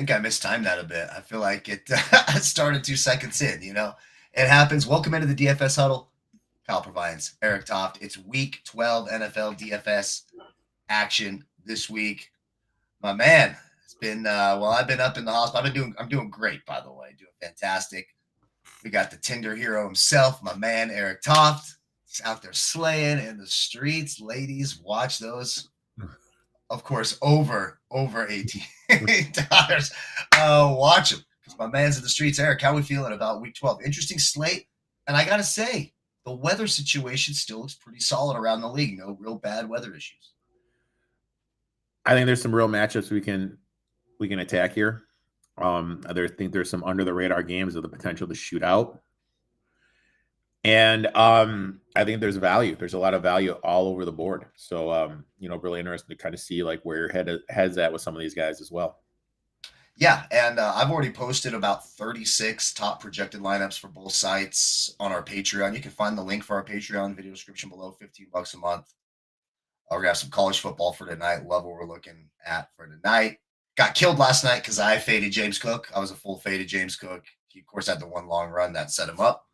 think I mistimed that a bit. I feel like it started 2 seconds in, It happens. Welcome into the DFS Huddle. Kyle provides Erik Toft. It's week 12 NFL DFS action this week. My man, it's been I've been up in the hospital. I'm doing great, by the way. Doing fantastic. We got the Tinder hero himself, my man Erik Toft. He's out there slaying in the streets. Ladies, watch those. Of course, over $18. Watch him. Because my man's in the streets. Erik, how we feeling about week 12? Interesting slate. And I got to say, the weather situation still looks pretty solid around the league. No real bad weather issues. I think there's some real matchups we can attack here. I think there's some under the radar games with the potential to shoot out. And I think there's value. There's a lot of value all over the board. So, really interesting to kind of see like where your head's at with some of these guys as well. Yeah, and I've already posted about 36 top projected lineups for both sites on our Patreon. You can find the link for our Patreon video description below. $15 a month. We're gonna have some college football for tonight. Love what we're looking at for tonight. Got killed last night because I faded James Cook. I was a full faded James Cook. He, of course, had the one long run that set him up.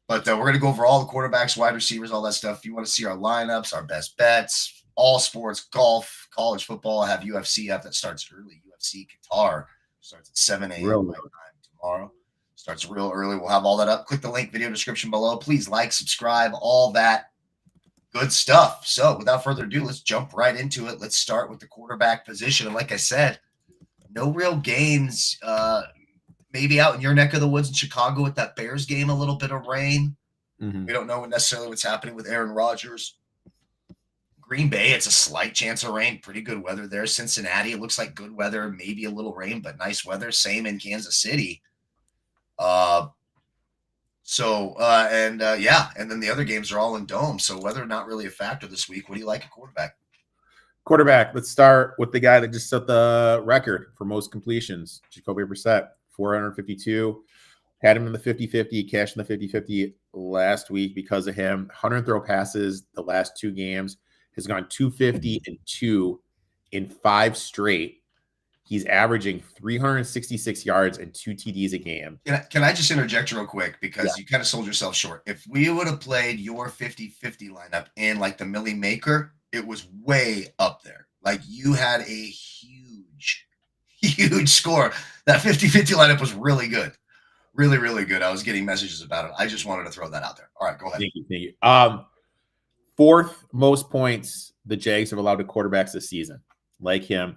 But we're going to go over all the quarterbacks, wide receivers, all that stuff. If you want to see our lineups, our best bets, all sports, golf, college football, I have UFC up that starts early. UFC Qatar starts at 7 a.m. my time tomorrow. Starts real early. We'll have all that up. Click the link, video description below. Please like, subscribe, all that good stuff. So without further ado, let's jump right into it. Let's start with the quarterback position. And like I said, no real games. Maybe out in your neck of the woods in Chicago with that Bears game, a little bit of rain. Mm-hmm. We don't know necessarily what's happening with Aaron Rodgers. Green Bay, it's a slight chance of rain. Pretty good weather there. Cincinnati, it looks like good weather, maybe a little rain, but nice weather. Same in Kansas City. And then the other games are all in domes. So weather not really a factor this week. What do you like at quarterback? Quarterback, let's start with the guy that just set the record for most completions, Jacoby Brissett. 452, had him in the 50-50, cashed in the 50-50 last week because of him. 100 throw passes the last 2 games, has gone 250 and 2 in 5 straight. He's averaging 366 yards and 2 TDs a game. Can I just interject real quick because you kind of sold yourself short. If we would have played your 50-50 lineup in like the Millie Maker, it was way up there. Like you had a huge score. That 50-50 lineup was really good. Really, really good. I was getting messages about it. I just wanted to throw that out there. All right, go ahead. Thank you. 4th most points the Jags have allowed to quarterbacks this season. Like him.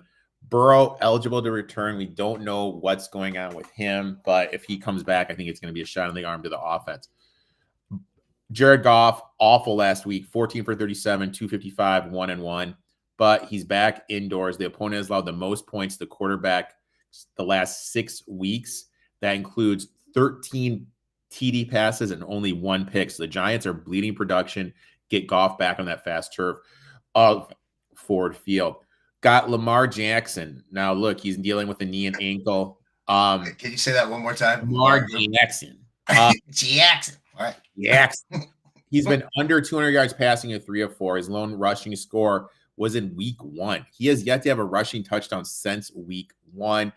Burrow, eligible to return. We don't know what's going on with him, but if he comes back, I think it's going to be a shot in the arm to the offense. Jared Goff, awful last week. 14 for 37, 255, 1-1. But he's back indoors. The opponent has allowed the most points to quarterback the last 6 weeks. That includes 13 TD passes and only 1 pick. So the Giants are bleeding production. Get Goff back on that fast turf of Ford Field. Got Lamar Jackson. Now, look, he's dealing with a knee and ankle. Can you say that one more time? Lamar Jackson. Jackson. All right. Jackson. He's been under 200 yards passing at 3 of 4. His lone rushing score was in week 1. He has yet to have a rushing touchdown since week 1.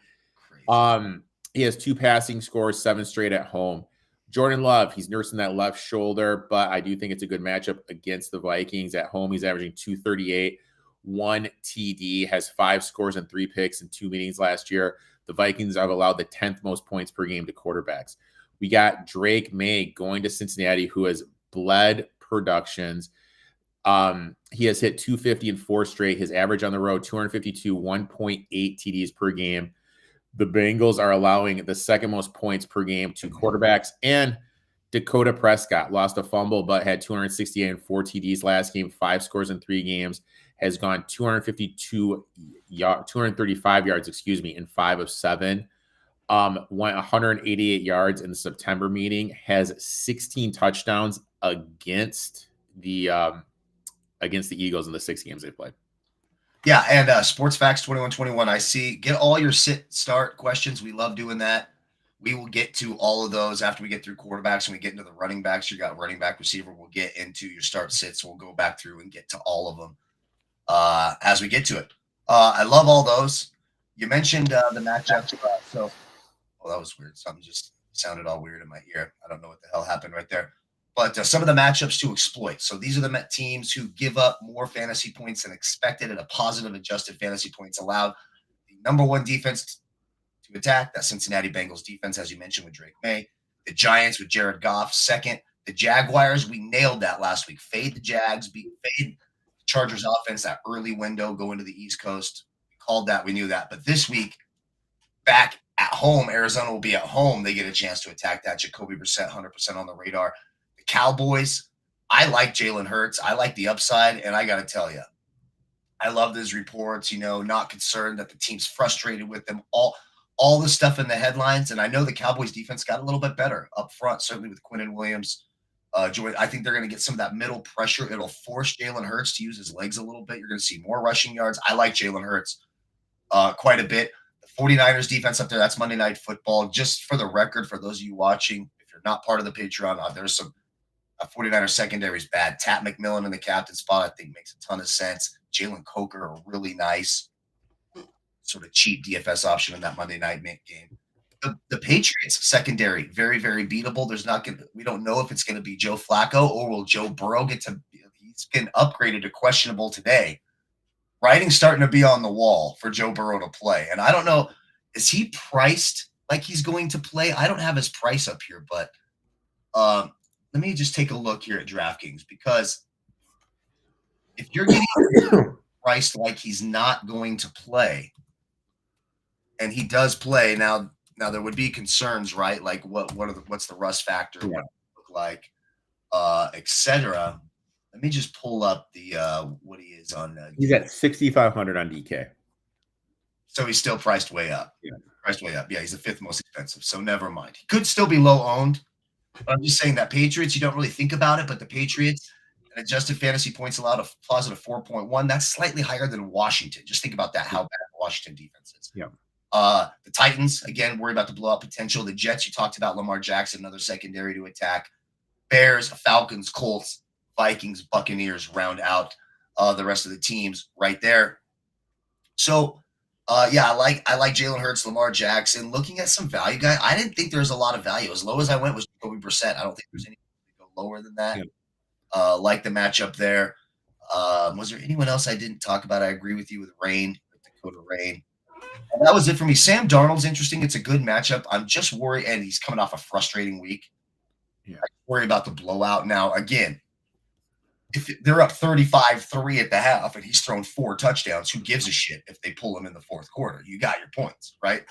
He has 2 passing scores, 7 straight at home. Jordan Love, he's nursing that left shoulder, but I do think it's a good matchup against the Vikings. At home, he's averaging 238, 1 TD, has 5 scores and 3 picks in 2 meetings last year. The Vikings have allowed the 10th most points per game to quarterbacks. We got Drake May going to Cincinnati, who has bled productions. He has hit 250 in 4 straight. His average on the road, 252, 1.8 TDs per game. The Bengals are allowing the 2nd most points per game to quarterbacks. And Dakota Prescott lost a fumble, but had 268 and 4 TDs last game, 5 scores in 3 games, has gone 235 yards, in 5 of 7. Went 188 yards in the September meeting, has 16 touchdowns against the Eagles in the 6 games they played. Yeah, and Sports Facts 2121. I see. Get all your sit-start questions. We love doing that. We will get to all of those after we get through quarterbacks and we get into the running backs. You got running back, receiver. We'll get into your start sits. We'll go back through and get to all of them as we get to it. I love all those. You mentioned the matchup. So, well, that was weird. Something just sounded all weird in my ear. I don't know what the hell happened right there. But some of the matchups to exploit. So these are the teams who give up more fantasy points than expected at a positive adjusted fantasy points allowed. The number one defense to attack, that Cincinnati Bengals defense, as you mentioned, with Drake May. The Giants with Jared Goff, second. The Jaguars, we nailed that last week. Fade the Jags, fade the Chargers offense, that early window going to the East Coast. We called that, we knew that. But this week, back at home, Arizona will be at home. They get a chance to attack that. Jacoby Brissett, 100% on the radar. The Cowboys, I like Jalen Hurts. I like the upside, and I got to tell you, I love those reports, not concerned that the team's frustrated with them. All the stuff in the headlines, and I know the Cowboys defense got a little bit better up front, certainly with Quinnen Williams. I think they're going to get some of that middle pressure. It'll force Jalen Hurts to use his legs a little bit. You're going to see more rushing yards. I like Jalen Hurts quite a bit. The 49ers defense up there, that's Monday Night Football. Just for the record, for those of you watching, if you're not part of the Patreon, there's some 49ers secondary is bad. Tat McMillan in the captain spot, I think, makes a ton of sense. Jalen Coker, a really nice sort of cheap DFS option in that Monday night game. The Patriots secondary, very, very beatable. We don't know if it's going to be Joe Flacco or will Joe Burrow he's been upgraded to questionable today. Writing's starting to be on the wall for Joe Burrow to play. And I don't know, is he priced like he's going to play? I don't have his price up here, but let me just take a look here at DraftKings, because if you're getting priced like he's not going to play, and he does play now there would be concerns, right? Like what's the rust factor? What does it look like, etc. Let me just pull up the what he is on. He's at 6,500 on DK. So he's still priced way up. Yeah, priced way up. Yeah, he's the fifth most expensive. So never mind. He could still be low owned. But I'm just saying that Patriots, you don't really think about it, but the Patriots, an adjusted fantasy points allowed, a positive 4.1. That's slightly higher than Washington. Just think about that, how bad the Washington defense is. Yeah. The Titans, again, worried about the blowout potential. The Jets, you talked about Lamar Jackson, another secondary to attack. Bears, Falcons, Colts, Vikings, Buccaneers round out the rest of the teams right there. So, I like Jalen Hurts, Lamar Jackson. Looking at some value guy, I didn't think there was a lot of value. As low as I went was Jacoby Brissett. I don't think there's any go lower than that. Yeah. Like the matchup there. Was there anyone else I didn't talk about? I agree with you with Dakota Rain. And that was it for me. Sam Darnold's interesting. It's a good matchup. I'm just worried, and he's coming off a frustrating week. Yeah. I worry about the blowout. Now, again, if they're up 35-3 at the half and he's thrown 4 touchdowns, who gives a shit if they pull him in the fourth quarter? You got your points, right?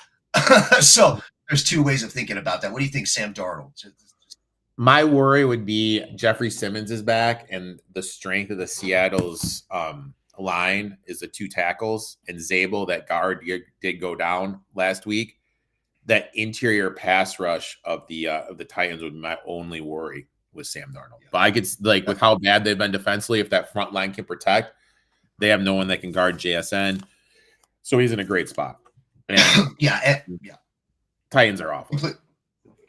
So there's 2 ways of thinking about that. What do you think, Sam Darnold? My worry would be Jeffrey Simmons is back, and the strength of the Seattle's line is the 2 tackles, and Zabel, that guard, did go down last week. That interior pass rush of the Titans would be my only worry with Sam Darnold. Yeah. But I could, with how bad they've been defensively, if that front line can protect, they have no one that can guard JSN. So he's in a great spot. And Titans are awful.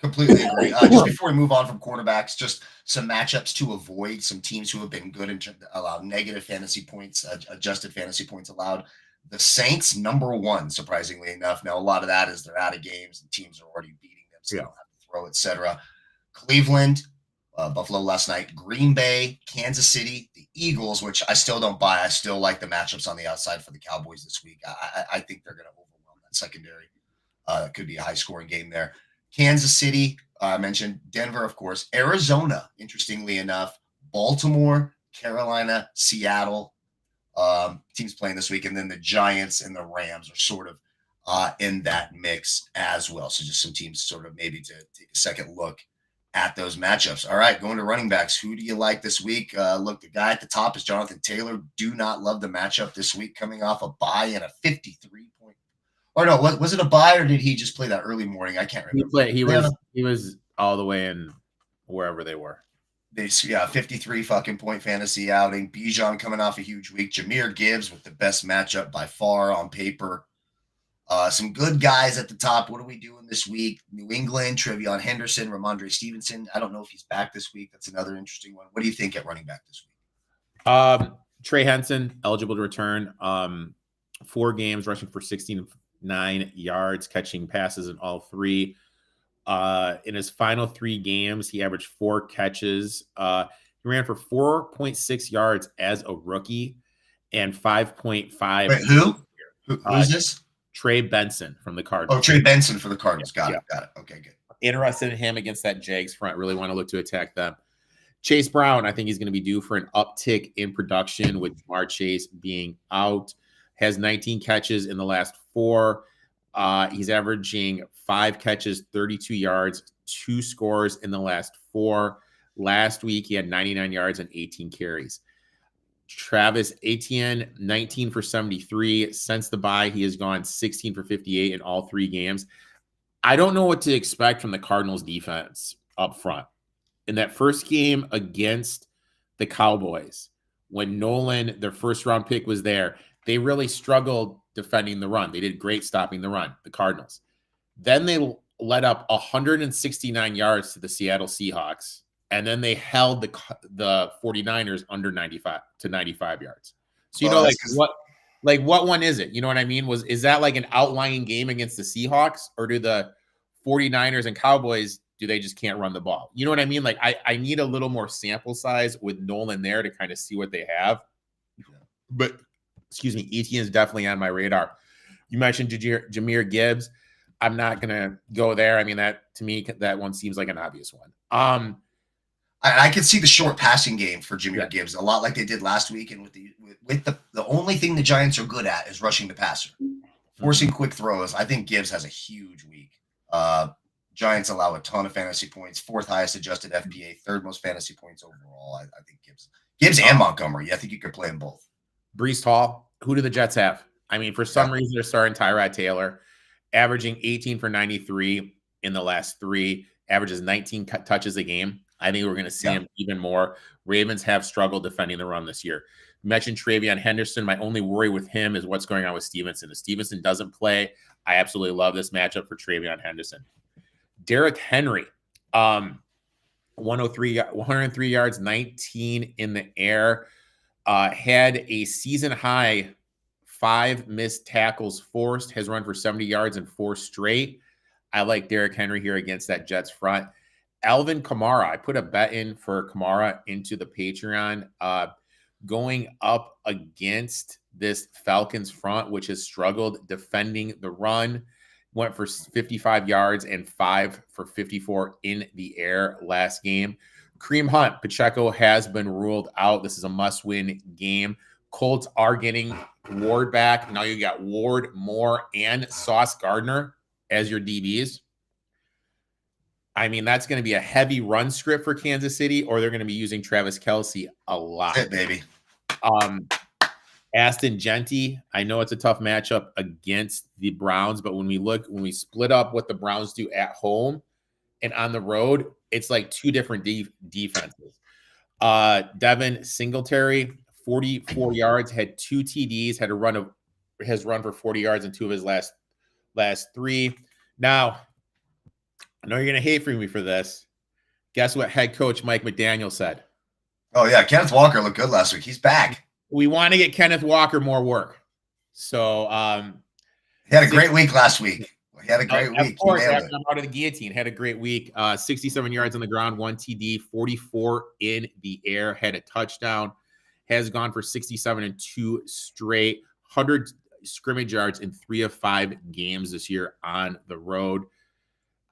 Completely agree. Just before we move on from quarterbacks, just some matchups to avoid, some teams who have been good and allowed negative fantasy points, adjusted fantasy points allowed. The Saints, number 1, surprisingly enough. Now, a lot of that is they're out of games and teams are already beating them, so they don't have to throw, etc. Cleveland, Buffalo last night, Green Bay, Kansas City, the Eagles, which I still don't buy. I still like the matchups on the outside for the Cowboys this week. I think they're going to overwhelm that secondary. It could be a high-scoring game there. Kansas City, I mentioned Denver, of course. Arizona, interestingly enough. Baltimore, Carolina, Seattle. Teams playing this week. And then the Giants and the Rams are sort of in that mix as well. So just some teams sort of maybe to take a second look at those matchups. All right, going to running backs. Who do you like this week? Look, the guy at the top is Jonathan Taylor. Do not love the matchup this week, coming off a bye and a 53-point. Or no, was it a bye or did he just play that early morning? I can't remember. He was all the way in wherever they were. 53 fucking point fantasy outing. Bijan coming off a huge week. Jahmyr Gibbs with the best matchup by far on paper. Some good guys at the top. What are we doing this week? New England, Trevion Henderson, Ramondre Stevenson. I don't know if he's back this week. That's another interesting one. What do you think at running back this week? Trey Henson, eligible to return. 4 games, rushing for 109 yards, catching passes in all three. In his final 3 games, he averaged 4 catches. He ran for 4.6 yards as a rookie and 5.5. Wait, who's this? Trey Benson from the Cardinals. Oh, Trey Benson for the Cardinals. Got it. Okay, good. Interested in him against that Jags front. Really want to look to attack them. Chase Brown, I think he's going to be due for an uptick in production with Jamar Chase being out. Has 19 catches in the last 4. He's averaging 5 catches, 32 yards, 2 scores in the last 4. Last week, he had 99 yards and 18 carries. Travis Etienne, 19 for 73. Since the bye, he has gone 16 for 58 in all 3 games. I don't know what to expect from the Cardinals defense up front. In that first game against the Cowboys, when Nolan, their first round pick, was there, they really struggled defending the run. They did great stopping the run, the Cardinals. Then they let up 169 yards to the Seattle Seahawks, and then they held the 49ers under 95 yards. So, what one is it? You know what I mean? Is that like an outlying game against the Seahawks, or do the 49ers and Cowboys, do they just can't run the ball? You know what I mean? Like, I need a little more sample size with Nolan there to kind of see what they have. But, excuse me, Etienne is definitely on my radar. You mentioned Jahmyr Gibbs. I'm not going to go there. I mean, to me, that one seems like an obvious one. I can see the short passing game for Jahmyr Gibbs, a lot like they did last week. And with the only thing the Giants are good at is rushing the passer, forcing quick throws. I think Gibbs has a huge week. Giants allow a ton of fantasy points, 4th highest adjusted FPA, 3rd most fantasy points overall. I think Gibbs and Montgomery. I think you could play them both. Breece Hall. Who do the Jets have? I mean, for some reason, they're starting Tyrod Taylor, averaging 18 for 93 in the last 3, averages 19 touches a game. I think we're going to see him even more. Ravens have struggled defending the run this year. You mentioned TreVeyon Henderson. My only worry with him is what's going on with Stevenson. If Stevenson doesn't play, I absolutely love this matchup for TreVeyon Henderson. Derrick Henry, 103 yards, 19 in the air. Had a season high 5 missed tackles forced, has run for 70 yards in 4 straight. I like Derrick Henry here against that Jets front. Alvin Kamara, I put a bet in for Kamara into the Patreon, going up against this Falcons front, which has struggled defending the run. Went for 55 yards and 5 for 54 in the air last game. Kareem Hunt, Pacheco has been ruled out. This is a must-win game. Colts are getting Ward back. Now you got Ward, Moore, and Sauce Gardner as your DBs. I mean, that's going to be a heavy run script for Kansas City, or they're going to be using Travis Kelce a lot. That's it, baby. Aston Genty, I know it's a tough matchup against the Browns, but when we split up what the Browns do at home and on the road, it's like 2 different defenses. Devin Singletary, 44 yards, had 2 TDs, has run for 40 yards in 2 of his last 3. Now, I know you're going to hate for me for this. Guess what head coach Mike McDaniel said? Oh, yeah. Kenneth Walker looked good last week. He's back. We want to get Kenneth Walker more work. So he had a great week last week. He had a great week. Of course, after I'm out of the guillotine, had a great week. 67 yards on the ground, 1 TD, 44 in the air, had a touchdown, has gone for 67 in 2 straight, 100 scrimmage yards in 3 of 5 games this year on the road.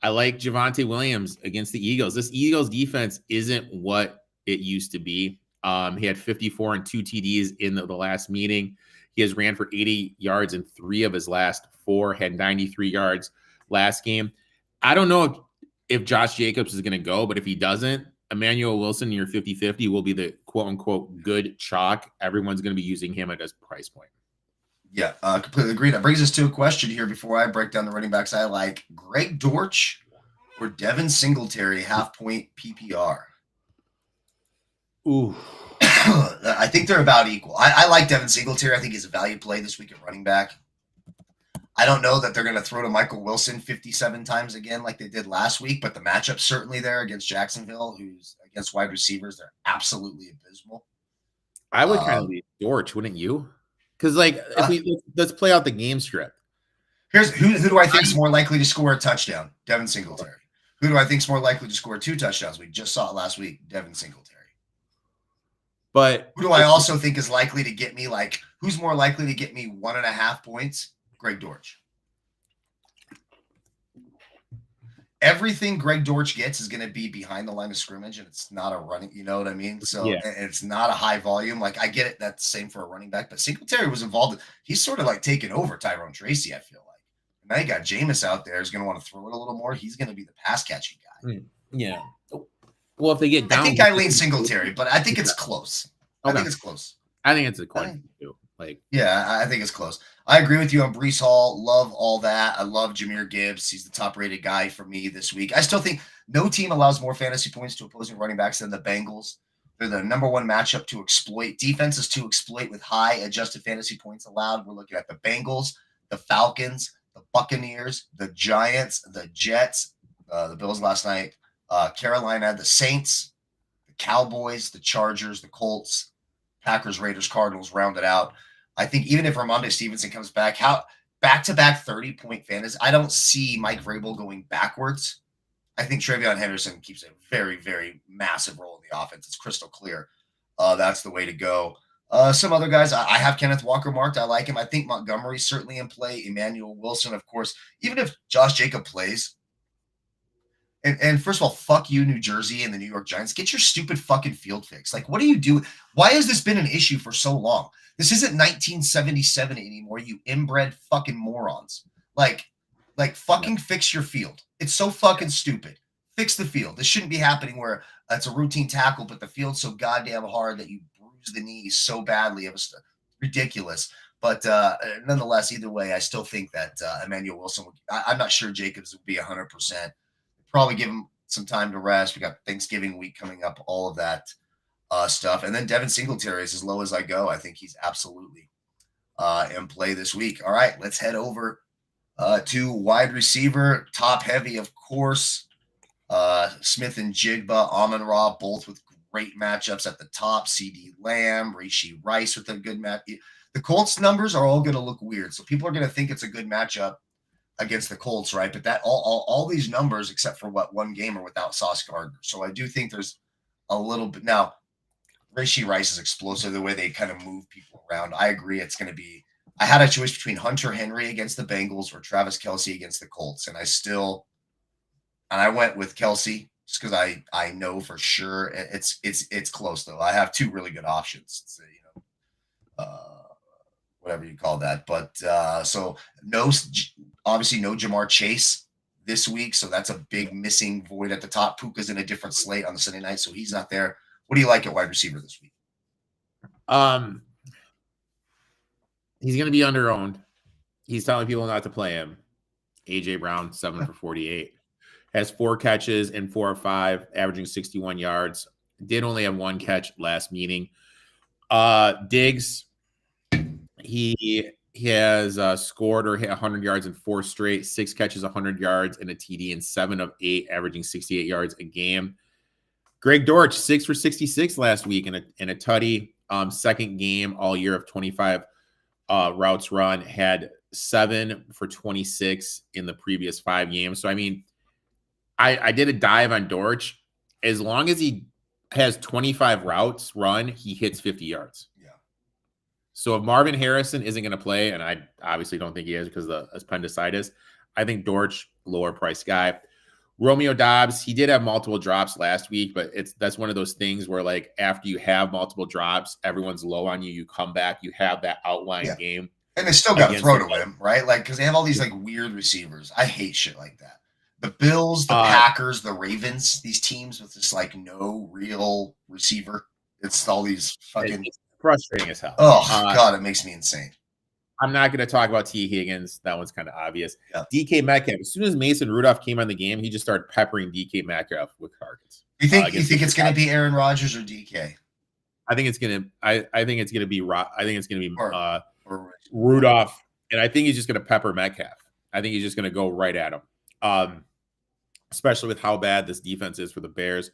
I like Javonte Williams against the Eagles. This Eagles defense isn't what it used to be. He had 54 and 2 TDs in the last meeting. He has ran for 80 yards in 3 of his last 4, had 93 yards last game. I don't know if Josh Jacobs is going to go, but if he doesn't, Emmanuel Wilson, your 50-50, will be the quote-unquote good chalk. Everyone's going to be using him at his price point. Yeah, completely agree. That brings us to a question here before I break down the running backs. I like Greg Dortch or Devin Singletary half-point PPR. Ooh. I think they're about equal. I like Devin Singletary. I think he's a value play this week at running back. I don't know that they're going to throw to Michael Wilson 57 times again like they did last week, but the matchup's certainly there against Jacksonville, who's against wide receivers. They're absolutely abysmal. I would kind of leave Dortch, wouldn't you? Because, like, if let's play out the game script. Here's who do I think is more likely to score a touchdown? Devin Singletary. Who do I think is more likely to score 2 touchdowns? We just saw it last week. Devin Singletary. But who do I also think is likely to get me who's more likely to get me 1.5 points? Greg Dortch. Everything Greg Dortch gets is going to be behind the line of scrimmage, and it's not a running, you know what I mean? So it's not a high volume. I get it. That's the same for a running back, but Singletary was involved. He's sort of taking over Tyrone Tracy, I feel like. And now you got Jameis out there who's going to want to throw it a little more. He's going to be the pass catching guy. Yeah. Well, if they get down, I think I lean Singletary, but I think it's close. Okay. I think it's close. I think it's a coin too. Yeah, I think it's close. I agree with you on Breece Hall. Love all that. I love Jahmyr Gibbs. He's the top-rated guy for me this week. I still think no team allows more fantasy points to opposing running backs than the Bengals. They're the number one matchup to exploit. Defenses to exploit with high adjusted fantasy points allowed. We're looking at the Bengals, the Falcons, the Buccaneers, the Giants, the Jets, the Bills last night, Carolina, the Saints, the Cowboys, the Chargers, the Colts, Packers, Raiders, Cardinals rounded out. I think even if Ramondre Stevenson comes back, back-to-back 30-point fantasy, I don't see Mike Vrabel going backwards. I think TreVeyon Henderson keeps a very, very massive role in the offense. It's crystal clear. That's the way to go. Some other guys, I have Kenneth Walker marked. I like him. I think Montgomery's certainly in play. Emmanuel Wilson, of course. Even if Josh Jacob plays, and first of all, fuck you, New Jersey and the New York Giants. Get your stupid fucking field fixed. What do you do? Why has this been an issue for so long? This isn't 1977 anymore, you inbred fucking morons. Fucking fix your field. It's so fucking stupid. Fix the field. This shouldn't be happening where it's a routine tackle, but the field's so goddamn hard that you bruise the knees so badly. It was ridiculous. But nonetheless, either way, I still think that Emmanuel Wilson I'm not sure Jacobs would be 100%. Probably give him some time to rest. We got Thanksgiving week coming up, all of that stuff. And then Devin Singletary is as low as I go. I think he's absolutely in play this week. All right, let's head over to wide receiver, top heavy, of course. Smith and Jigba, Amon-Ra, both with great matchups at the top. CD Lamb, Rashee Rice with a good match. The Colts numbers are all going to look weird. So people are going to think it's a good matchup against the Colts, right? But that all these numbers, except for one game, are without Sauce Gardner. So I do think there's a little bit. Now, Rashee Rice is explosive, the way they kind of move people around. I agree it's going to be – I had a choice between Hunter Henry against the Bengals or Travis Kelce against the Colts, and I went with Kelce just because I know for sure it's close, though. I have two really good options. It's, whatever you call that. But so obviously no Jamar Chase this week, so that's a big missing void at the top. Puka's in a different slate on the Sunday night, so he's not there. What do you like at wide receiver this week? He's going to be under-owned. He's telling people not to play him. A.J. Brown, 7 for 48. Has 4 catches and 4 of 5, averaging 61 yards. Did only have 1 catch last meeting. Diggs, he has scored or hit 100 yards in 4 straight, 6 catches, 100 yards, and a TD in 7 of 8, averaging 68 yards a game. Greg Dortch, 6 for 66 last week in a tutty. Second game all year of 25 routes run. Had 7 for 26 in the previous 5 games. So, I mean, I did a dive on Dortch. As long as he has 25 routes run, he hits 50 yards. Yeah. So if Marvin Harrison isn't going to play, and I obviously don't think he is because of the appendicitis, I think Dortch, lower price guy. Romeo Doubs, he did have multiple drops last week, but that's one of those things where, like, after you have multiple drops, everyone's low on you. You come back, you have that outlying game. And they still got to throw to him, right? Because they have all these, weird receivers. I hate shit like that. The Bills, the Packers, the Ravens, these teams with just, no real receiver. It's all these fucking... It's frustrating as hell. Oh, God, it makes me insane. I'm not going to talk about T. Higgins. That one's kind of obvious. Yeah. DK Metcalf. As soon as Mason Rudolph came on the game, he just started peppering DK Metcalf with targets. You think it's going to be Aaron Rodgers or DK? I think it's going to. I think it's going to be. I think it's going to be Rudolph, and I think he's just going to pepper Metcalf. I think he's just going to go right at him. Especially with how bad this defense is for the Bears.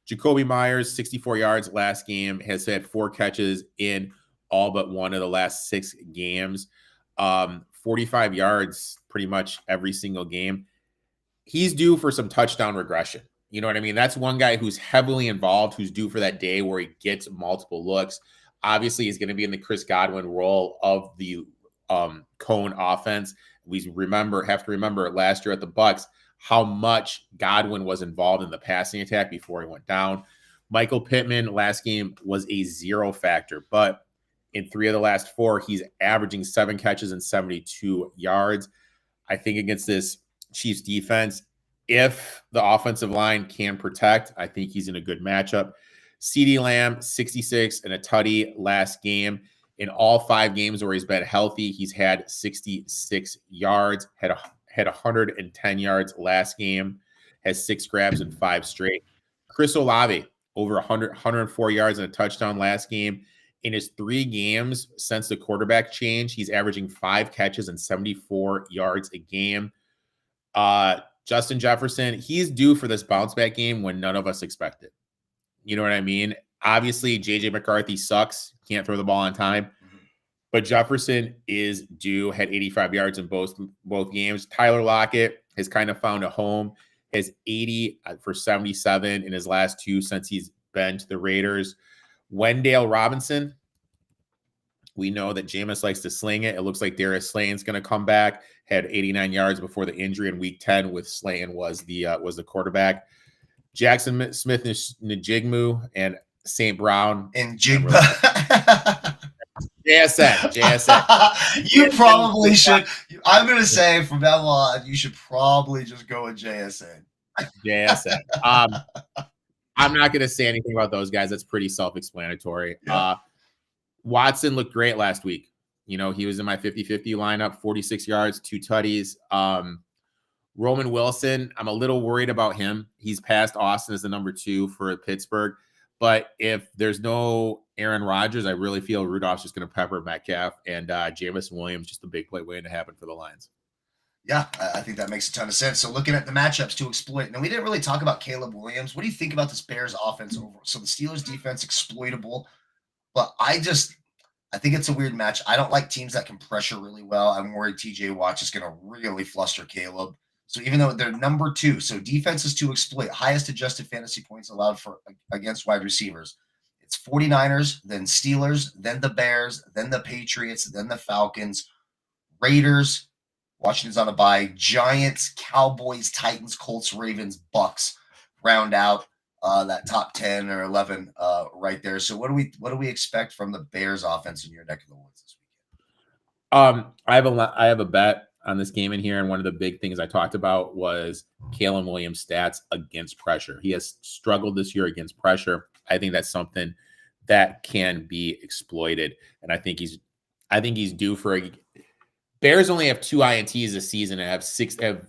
Jacoby Myers, 64 yards last game, has had 4 catches in all but one of the last 6 games. 45 yards pretty much every single game. He's due for some touchdown regression. You know what I mean? That's one guy who's heavily involved, who's due for that day where he gets multiple looks. Obviously, he's going to be in the Chris Godwin role of the Cohen offense. We have to remember last year at the Bucks how much Godwin was involved in the passing attack before he went down. Michael Pittman last game was a 0 factor, but in 3 of the last 4, he's averaging 7 catches and 72 yards. I think against this Chiefs defense, if the offensive line can protect, I think he's in a good matchup. CeeDee Lamb, 66 and a tutty last game. In all 5 games where he's been healthy, he's had 66 yards, had 110 yards last game, has 6 grabs in 5 straight. Chris Olave, over 104 yards and a touchdown last game. In his 3 games since the quarterback change, he's averaging 5 catches and 74 yards a game. Justin Jefferson, he's due for this bounce back game when none of us expect it. You know what I mean? Obviously, JJ McCarthy sucks. Can't throw the ball on time. But Jefferson is due, had 85 yards in both games. Tyler Lockett has kind of found a home, has 80 for 77 in his last 2 since he's been to the Raiders. Wendell Robinson, we know that Jameis likes to sling it. It looks like Darius Slayton's going to come back. Had 89 yards before the injury in Week 10 with Slayton was the quarterback. Jackson Smith-Njigba and St. Brown. And Jigba. JSN. You probably should. I'm going to say from now on, you should probably just go with JSN. JSN. I'm not going to say anything about those guys. That's pretty self-explanatory. Yeah. Watson looked great last week. You know, he was in my 50-50 lineup, 46 yards, 2 tutties. Roman Wilson, I'm a little worried about him. He's passed Austin as the number 2 for Pittsburgh. But if there's no Aaron Rodgers, I really feel Rudolph's just going to pepper Metcalf and Jameson Williams, just a big play waiting to happen for the Lions. Yeah, I think that makes a ton of sense. So looking at the matchups to exploit. Now, we didn't really talk about Caleb Williams. What do you think about this Bears offense overall? So the Steelers defense exploitable, but I think it's a weird match. I don't like teams that can pressure really well. I'm worried TJ Watt is going to really fluster Caleb. So even though they're number 2, so defenses to exploit, highest adjusted fantasy points allowed for against wide receivers. It's 49ers, then Steelers, then the Bears, then the Patriots, then the Falcons, Raiders, Washington's on a bye, Giants, Cowboys, Titans, Colts, Ravens, Bucks round out that top 10 or 11 right there. So what do we expect from the Bears offense in your neck of the woods this weekend? I have a bet on this game in here, and one of the big things I talked about was Caleb Williams' stats against pressure. He has struggled this year against pressure. I think that's something that can be exploited, and I think he's due for a. Bears only have 2 INTs this season and have 16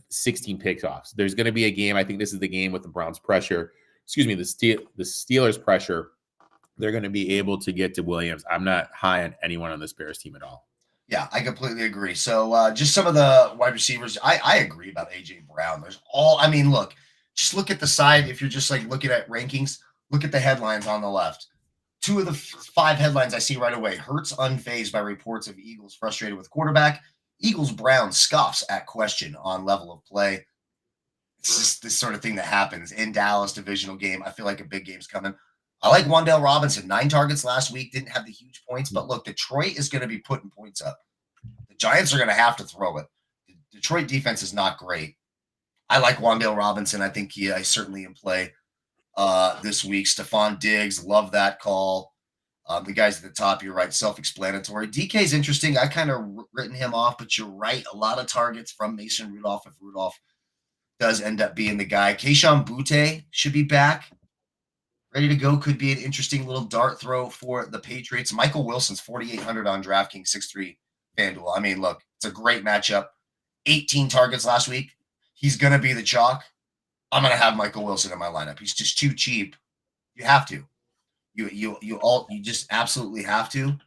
pickoffs. There's going to be a game. I think this is the game with the Browns pressure. Excuse me, the Steelers pressure. They're going to be able to get to Williams. I'm not high on anyone on this Bears team at all. Yeah, I completely agree. So just some of the wide receivers, I agree about A.J. Brown. Look, just look at the side. If you're just like looking at rankings, look at the headlines on the left. 2 of the 5 headlines I see right away. Hurts unfazed by reports of Eagles frustrated with quarterback. Eagles Browns scoffs at question on level of play. It's just this sort of thing that happens in Dallas divisional game. I feel like a big game's coming. I like Wandale Robinson, 9 targets last week, didn't have the huge points, but look, Detroit is going to be putting points up. The Giants are going to have to throw it. The Detroit defense is not great. I like Wandale Robinson. I think he's certainly in play this week. Stephon Diggs, love that call. The guys at the top, you're right, self-explanatory. DK is interesting. I kind of written him off, but you're right. A lot of targets from Mason Rudolph if Rudolph does end up being the guy. Kayshon Boutte should be back. Ready to go. Could be an interesting little dart throw for the Patriots. Michael Wilson's 4,800 on DraftKings, 6'3 FanDuel. I mean, look, it's a great matchup. 18 targets last week. He's going to be the chalk. I'm going to have Michael Wilson in my lineup. He's just too cheap. You have to. You just absolutely have to.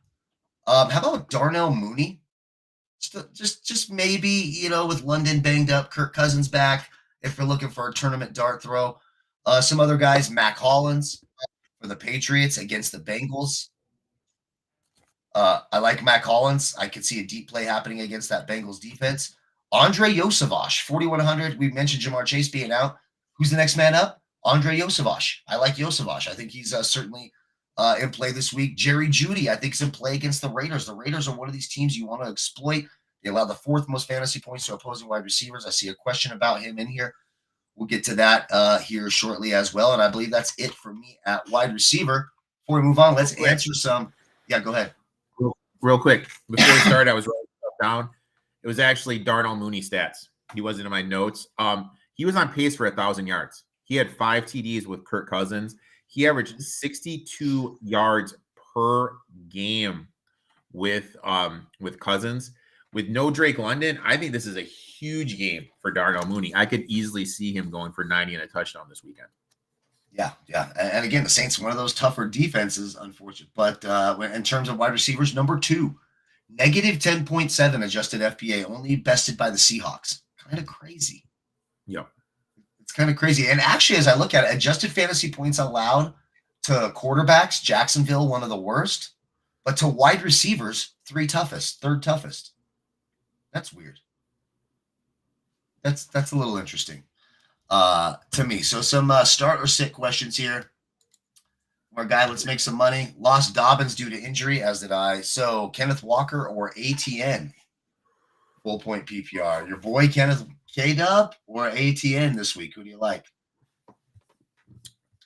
How about Darnell Mooney? Just maybe, with London banged up, Kirk Cousins back, if you're looking for a tournament dart throw. Some other guys, Mac Hollins for the Patriots against the Bengals. I like Matt Collins. I could see a deep play happening against that Bengals defense. Andre Yosevach, 4,100. We mentioned Jamar Chase being out. Who's the next man up? Andre Yosevach. I like Yosevach. I think he's certainly in play this week. Jerry Jeudy, I think, is in play against the Raiders. The Raiders are one of these teams you want to exploit. They allow the 4th most fantasy points to opposing wide receivers. I see a question about him in here. We'll get to that here shortly as well. And I believe that's it for me at wide receiver. Before we move on, let's answer some. Yeah, go ahead. Real quick. Before we start, I was writing stuff down. It was actually Darnell Mooney stats. He wasn't in my notes. He was on pace for 1,000 yards. He had 5 TDs with Kirk Cousins. He averaged 62 yards per game with Cousins. With no Drake London, I think this is a huge game for Darnell Mooney. I could easily see him going for 90 and a touchdown this weekend. Yeah. And again, the Saints, one of those tougher defenses, unfortunately. But in terms of wide receivers, number 2, negative 10.7 adjusted FPA, only bested by the Seahawks. Kind of crazy. Yeah. It's kind of crazy. And actually, as I look at it, adjusted fantasy points allowed to quarterbacks, Jacksonville, one of the worst. But to wide receivers, 3rd toughest. That's weird. That's a little interesting to me. So some start or sit questions here. Our guy, let's make some money. Lost Dobbins due to injury, as did I. So Kenneth Walker or ATN? Full point PPR. Your boy Kenneth K-Dub or ATN this week? Who do you like?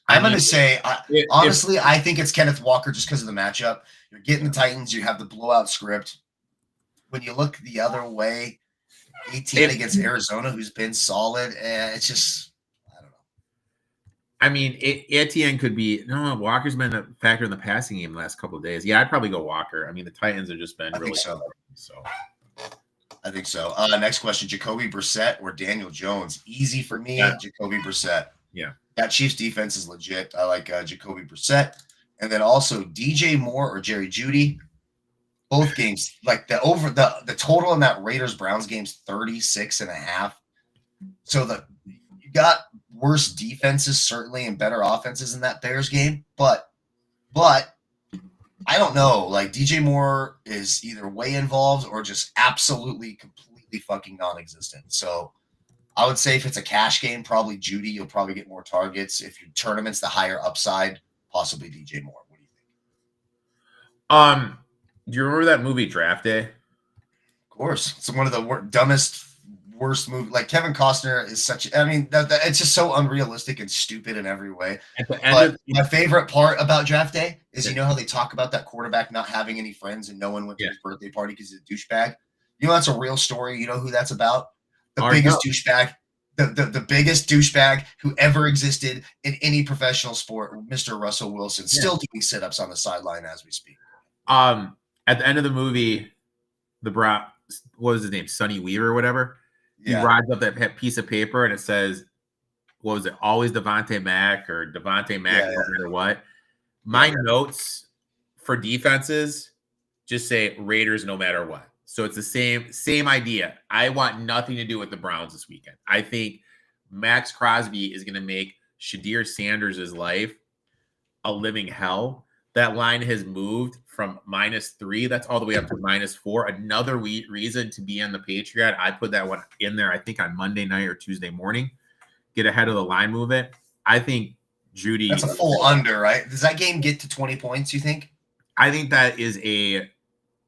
I'm going to say, honestly, I think it's Kenneth Walker just because of the matchup. You're getting the Titans. You have the blowout script. When you look the other way, 18 against Arizona, who's been solid, it's just, I don't know. I mean, Etienne could be, no, Walker's been a factor in the passing game the last couple of days. Yeah, I'd probably go Walker. I mean, the Titans have just been really so. So I think so. Next question, Jacoby Brissett or Daniel Jones? Easy for me, Jacoby Brissett. Yeah. That Chiefs defense is legit. I like Jacoby Brissett. And then also DJ Moore or Jerry Jeudy. Both games, like the total in that Raiders-Browns game's 36.5. So you got worse defenses, certainly, and better offenses in that Bears game. But I don't know. Like, DJ Moore is either way involved or just absolutely, completely fucking non-existent. So I would say if it's a cash game, probably Jeudy. You'll probably get more targets. If your tournament's the higher upside, possibly DJ Moore. What do you think? Do you remember that movie Draft Day? Of course. It's one of the dumbest, worst movies. Like, Kevin Costner is such – I mean, it's just so unrealistic and stupid in every way. But my favorite part about Draft Day is you know how they talk about that quarterback not having any friends and no one went to his birthday party because he's a douchebag? You know that's a real story. You know who that's about? The biggest douchebag. The biggest douchebag who ever existed in any professional sport, Mr. Russell Wilson, still doing sit-ups on the sideline as we speak. At the end of the movie, what was his name? Sonny Weaver or whatever. Yeah. He rides up that piece of paper and it says, what was it? Always Devontae Mack or Devontae Mack, no matter what. My notes for defenses just say Raiders no matter what. So it's the same idea. I want nothing to do with the Browns this weekend. I think Max Crosby is going to make Shadir Sanders' life a living hell. That line has moved from -3. That's all the way up to -4. Another reason to be on the Patriot. I put that one in there, I think, on Monday night or Tuesday morning. Get ahead of the line movement. I think Jeudy. That's a full under, right? Does that game get to 20 points, you think? I think that is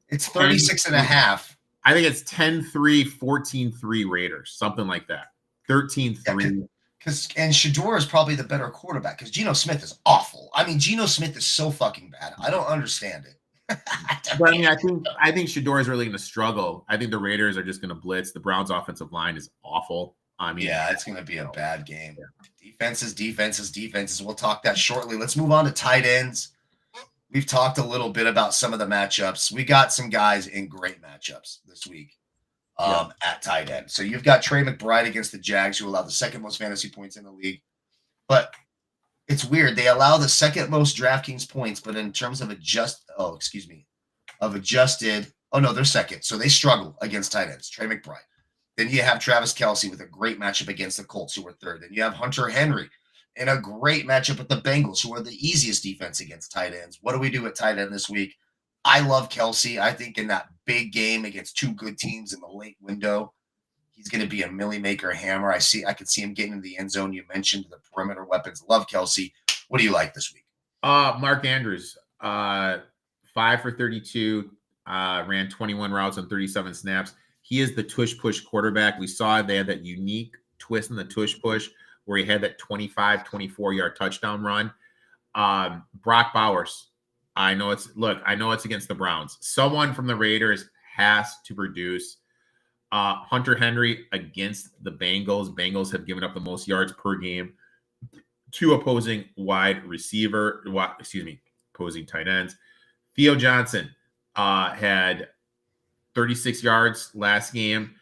it's 36.5. I think it's 10-3, 14-3 Raiders, something like that. 13-3. And Shador is probably the better quarterback because Geno Smith is awful. I mean, Geno Smith is so fucking bad. I don't understand it. But I mean, I think Shador is really going to struggle. I think the Raiders are just going to blitz. The Browns' offensive line is awful. I mean, yeah, it's going to be a bad game. Yeah. Defenses. We'll talk that shortly. Let's move on to tight ends. We've talked a little bit about some of the matchups. We got some guys in great matchups this week. At tight end. So you've got Trey McBride against the Jags, who allow the second most fantasy points in the league. But it's weird. They allow the second most DraftKings points, but in terms of adjusted, they're second. So they struggle against tight ends, Trey McBride. Then you have Travis Kelce with a great matchup against the Colts, who are third. Then you have Hunter Henry in a great matchup with the Bengals, who are the easiest defense against tight ends. What do we do at tight end this week? I love Kelsey. I think in that big game against two good teams in the late window, he's going to be a millie maker hammer. I could see him getting in the end zone. You mentioned the perimeter weapons. Love Kelsey. What do you like this week? Mark Andrews, 5 for 32, ran 21 routes on 37 snaps. He is the tush push quarterback. We saw they had that unique twist in the tush push where he had that 25, 24-yard touchdown run. Brock Bowers. I know it's against the Browns. Someone from the Raiders has to produce. Hunter Henry against the Bengals. Bengals have given up the most yards per game to opposing opposing tight ends. Theo Johnson had 36 yards last game.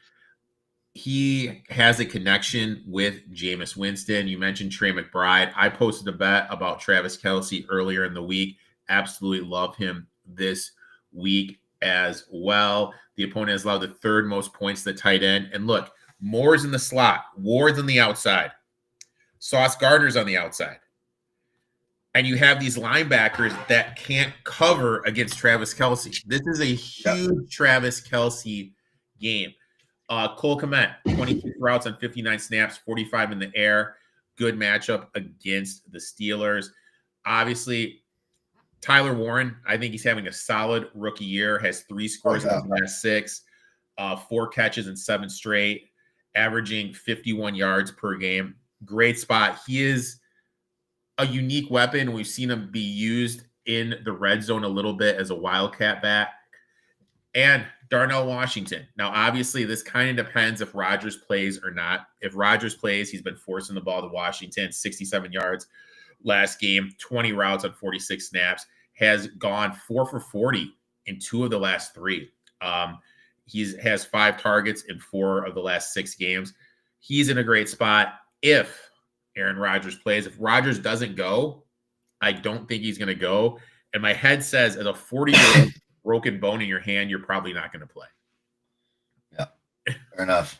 He has a connection with Jameis Winston. You mentioned Trey McBride. I posted a bet about Travis Kelce earlier in the week. Absolutely love him this week as well. The opponent has allowed the third most points to the tight end. And look, Moore's in the slot. Ward's on the outside. Sauce Gardner's on the outside. And you have these linebackers that can't cover against Travis Kelce. This is a huge Travis Kelce game. Cole Kmet, 26 routes on 59 snaps, 45 in the air. Good matchup against the Steelers. Obviously, Tyler Warren, I think he's having a solid rookie year, has 3 scores in the last 6, 4 catches in 7 straight, averaging 51 yards per game. Great spot. He is a unique weapon. We've seen him be used in the red zone a little bit as a wildcat back. And Darnell Washington. Now, obviously, this kind of depends if Rodgers plays or not. If Rodgers plays, he's been forcing the ball to Washington, 67 yards last game, 20 routes on 46 snaps, has gone 4 for 40 in 2 of the last 3. He has 5 targets in 4 of the last 6 games. He's in a great spot if Aaron Rodgers plays. If Rodgers doesn't go, I don't think he's going to go. And my head says as a 40-year-old broken bone in your hand, you're probably not going to play. Yeah, fair enough.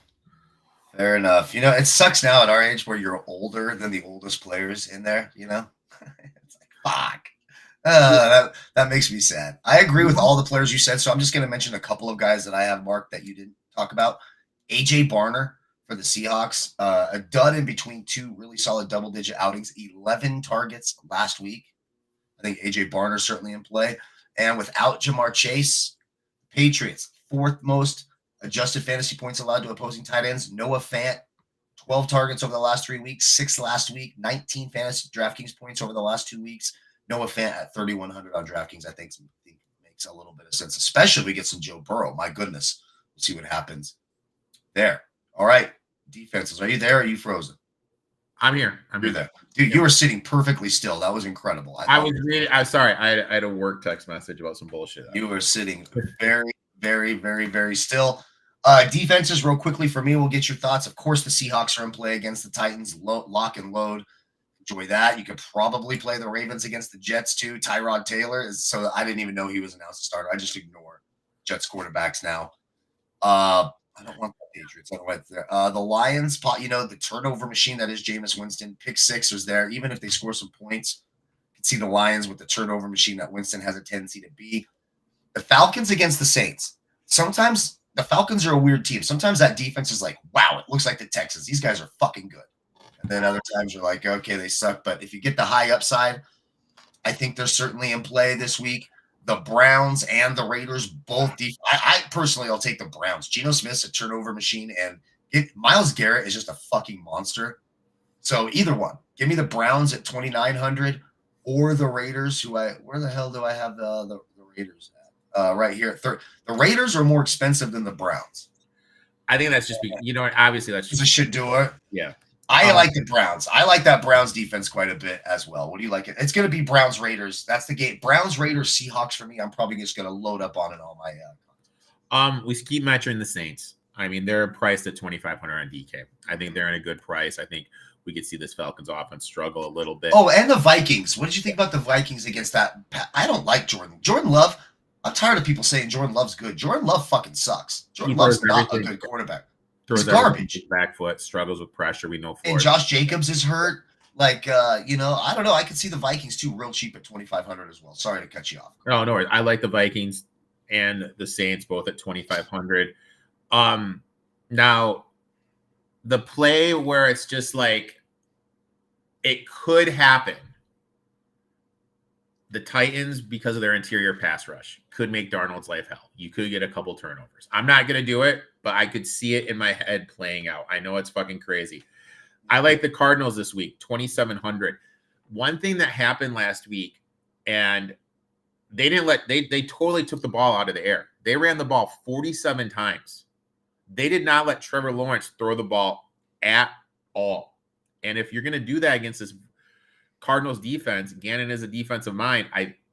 Fair enough. You know, it sucks now at our age where you're older than the oldest players in there, you know? It's like, fuck. That makes me sad. I agree with all the players you said, so I'm just going to mention a couple of guys that I have marked that you didn't talk about. A.J. Barner for the Seahawks, a dud in between 2 really solid double-digit outings, 11 targets last week. I think A.J. Barner certainly in play. And without Jamar Chase, Patriots, 4th most adjusted fantasy points allowed to opposing tight ends. Noah Fant, 12 targets over the last 3 weeks, 6 last week, 19 fantasy DraftKings points over the last 2 weeks. Noah Fant at 3,100 on DraftKings, I think makes a little bit of sense, especially if we get some Joe Burrow. My goodness. We'll see what happens there. All right. Defenses. Are you there or are you frozen? I'm here. You're there. Dude, you were sitting perfectly still. That was incredible. I'm sorry. I had a work text message about some bullshit. You were sitting very, very, very, very still. Defenses, real quickly for me, we'll get your thoughts. Of course, the Seahawks are in play against the Titans. Lock and load. Enjoy that. You could probably play the Ravens against the Jets too. Tyrod Taylor is so I didn't even know he was announced a starter. I just ignore Jets quarterbacks now. I don't want the Patriots. I don't want there. The Lions, you know, the turnover machine that is Jameis Winston. Pick 6 is there. Even if they score some points, you can see the Lions with the turnover machine that Winston has a tendency to be. The Falcons against the Saints. Sometimes the Falcons are a weird team. Sometimes that defense is like, wow, it looks like the Texans. These guys are fucking good. And then other times you're like, okay, they suck. But if you get the high upside, I think they're certainly in play this week. The Browns and the Raiders both. I personally, I'll take the Browns. Geno Smith's a turnover machine, and Myles Garrett is just a fucking monster. So either one. Give me the Browns at 2,900 or the Raiders. Where the hell do I have the Raiders at? Right here. The Raiders are more expensive than the Browns. I think that's just obviously that's just a shit doer. Yeah. I like the Browns. I like that Browns defense quite a bit as well. What do you like? It's going to be Browns Raiders. That's the game. Browns Raiders Seahawks for me. I'm probably just going to load up on it all my. We keep mentioning the Saints. I mean, they're priced at 2,500 on DK. I think they're in a good price. I think we could see this Falcons offense struggle a little bit. Oh, and the Vikings. What did you think about the Vikings against that? I don't like Jordan Love. I'm tired of people saying Jordan Love's good. Jordan Love fucking sucks. Jordan Love's not a good quarterback. Throws garbage. Back foot, struggles with pressure. We know. And Josh Jacobs is hurt. Like, I don't know. I could see the Vikings too, real cheap at 2,500 as well. Sorry to cut you off. No, no worries. I like the Vikings and the Saints both at 2,500. Now the play where it's just like it could happen. The Titans, because of their interior pass rush, could make Darnold's life hell. You could get a couple turnovers. I'm not going to do it, but I could see it in my head playing out. I know it's fucking crazy. I like the Cardinals this week, 2,700. One thing that happened last week, and they totally took the ball out of the air. They ran the ball 47 times. They did not let Trevor Lawrence throw the ball at all. And if you're going to do that against this Cardinals defense, Gannon is a defensive mind.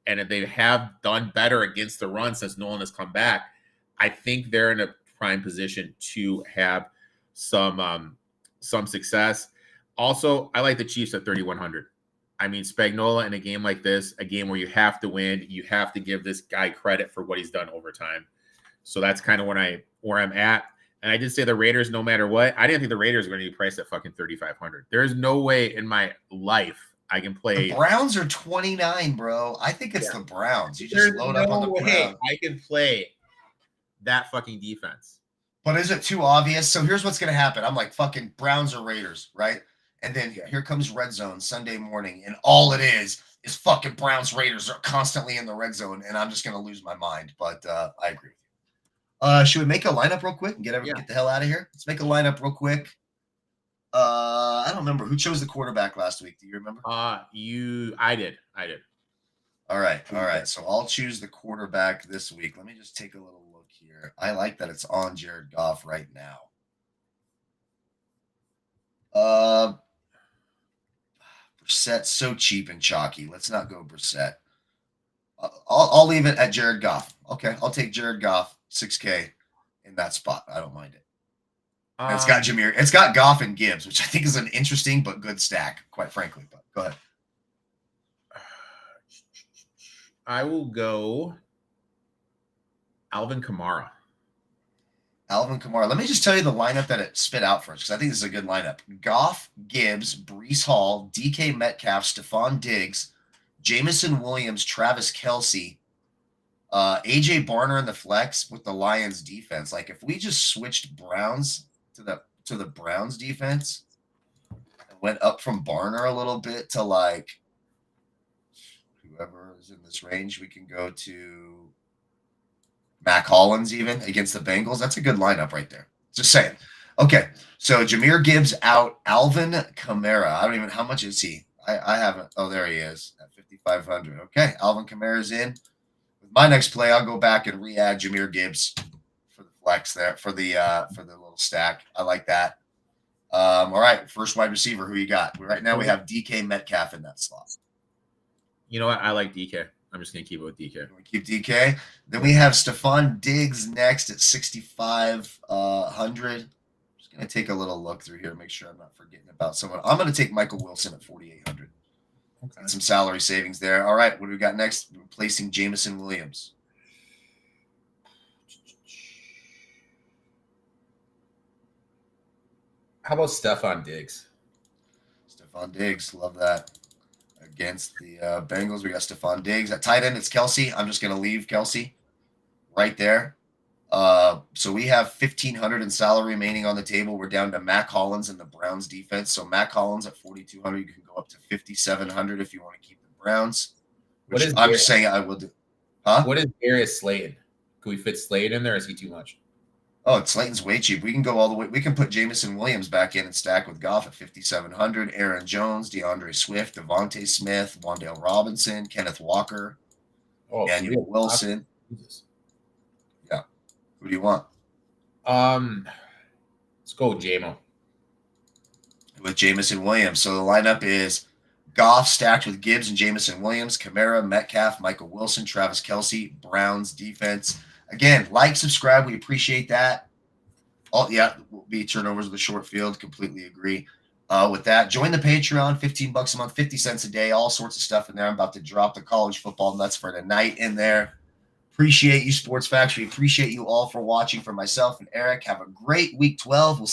And if they have done better against the run since Nolan has come back, I think they're in a prime position to have some success. Also, I like the Chiefs at 3,100. I mean, Spagnuolo in a game like this, a game where you have to win, you have to give this guy credit for what he's done over time. So that's kind of where I'm at. And I did say the Raiders, no matter what, I didn't think the Raiders were going to be priced at fucking 3,500. There's no way in my life I can play. The Browns are 29, bro. I think it's the Browns. You just load up on the Browns. I can play that fucking defense. But is it too obvious? So here's what's going to happen. I'm like, fucking Browns or Raiders, right? And then here comes Red Zone Sunday morning, and all it is fucking Browns Raiders are constantly in the red zone, and I'm just going to lose my mind. But I agree with you. Should we make a lineup real quick and get the hell out of here? Let's make a lineup real quick. I don't remember who chose the quarterback last week. Do you remember? I did. All right. So I'll choose the quarterback this week. Let me just take a little look here. I like that it's on Jared Goff right now. Brissett's so cheap and chalky. Let's not go Brissett. I'll leave it at Jared Goff. Okay, I'll take Jared Goff, 6K in that spot. I don't mind it. And it's got Jameer. It's got Goff and Gibbs, which I think is an interesting but good stack, quite frankly. But go ahead. I will go Alvin Kamara. Let me just tell you the lineup that it spit out for us, because I think this is a good lineup. Goff, Gibbs, Breece Hall, DK Metcalf, Stephon Diggs, Jamison Williams, Travis Kelce, AJ Barner in the flex with the Lions defense. Like, if we just switched Browns to the Browns defense and went up from Barner a little bit to like whoever is in this range, we can go to Mac Hollins even against the Bengals. That's a good lineup right there. Just saying. Okay, so Jahmyr Gibbs out. Alvin Kamara. I don't even. How much is he? I haven't. Oh, there he is at 5,500. Okay, Alvin Kamara's in. With my next play, I'll go back and re-add Jahmyr Gibbs for the flex there for the little stack. I like that. All right, first wide receiver. Who you got? Right now we have DK Metcalf in that slot. You know what? I like DK. I'm just going to keep it with DK. Keep DK. Then we have Stephon Diggs next at 6,500. Just going to take a little look through here to make sure I'm not forgetting about someone. I'm going to take Michael Wilson at 4,800. Okay. Some salary savings there. All right, what do we got next? Replacing Jamison Williams. How about Stephon Diggs? Stephon Diggs, love that. Against the Bengals, we got Stephon Diggs. At tight end, it's Kelce. I'm just going to leave Kelce right there. So we have 1,500 in salary remaining on the table. We're down to Mac Hollins in the Browns defense. So Mac Hollins at 4,200. You can go up to 5,700 if you want to keep the Browns. Which I'm just saying I will do. Huh? What is Darius Slayton? Can we fit Slade in there, or is he too much? Oh, Slayton's way cheap. We can go all the way. We can put Jamison Williams back in and stack with Goff at 5,700. Aaron Jones, DeAndre Swift, Devontae Smith, Wan'Dale Robinson, Kenneth Walker, Daniel Wilson. Jesus. Yeah. Who do you want? Let's go with JMO. With Jamison Williams. So the lineup is Goff stacked with Gibbs and Jamison Williams, Kamara, Metcalf, Michael Wilson, Travis Kelce, Browns defense. Again, like, subscribe. We appreciate that. Will be turnovers of the short field. Completely agree with that. Join the Patreon, $15 a month, 50 cents a day, all sorts of stuff in there. I'm about to drop the college football nuts for tonight in there. Appreciate you, Sports Facts. We appreciate you all for watching. For myself and Erik, have a great week 12. We'll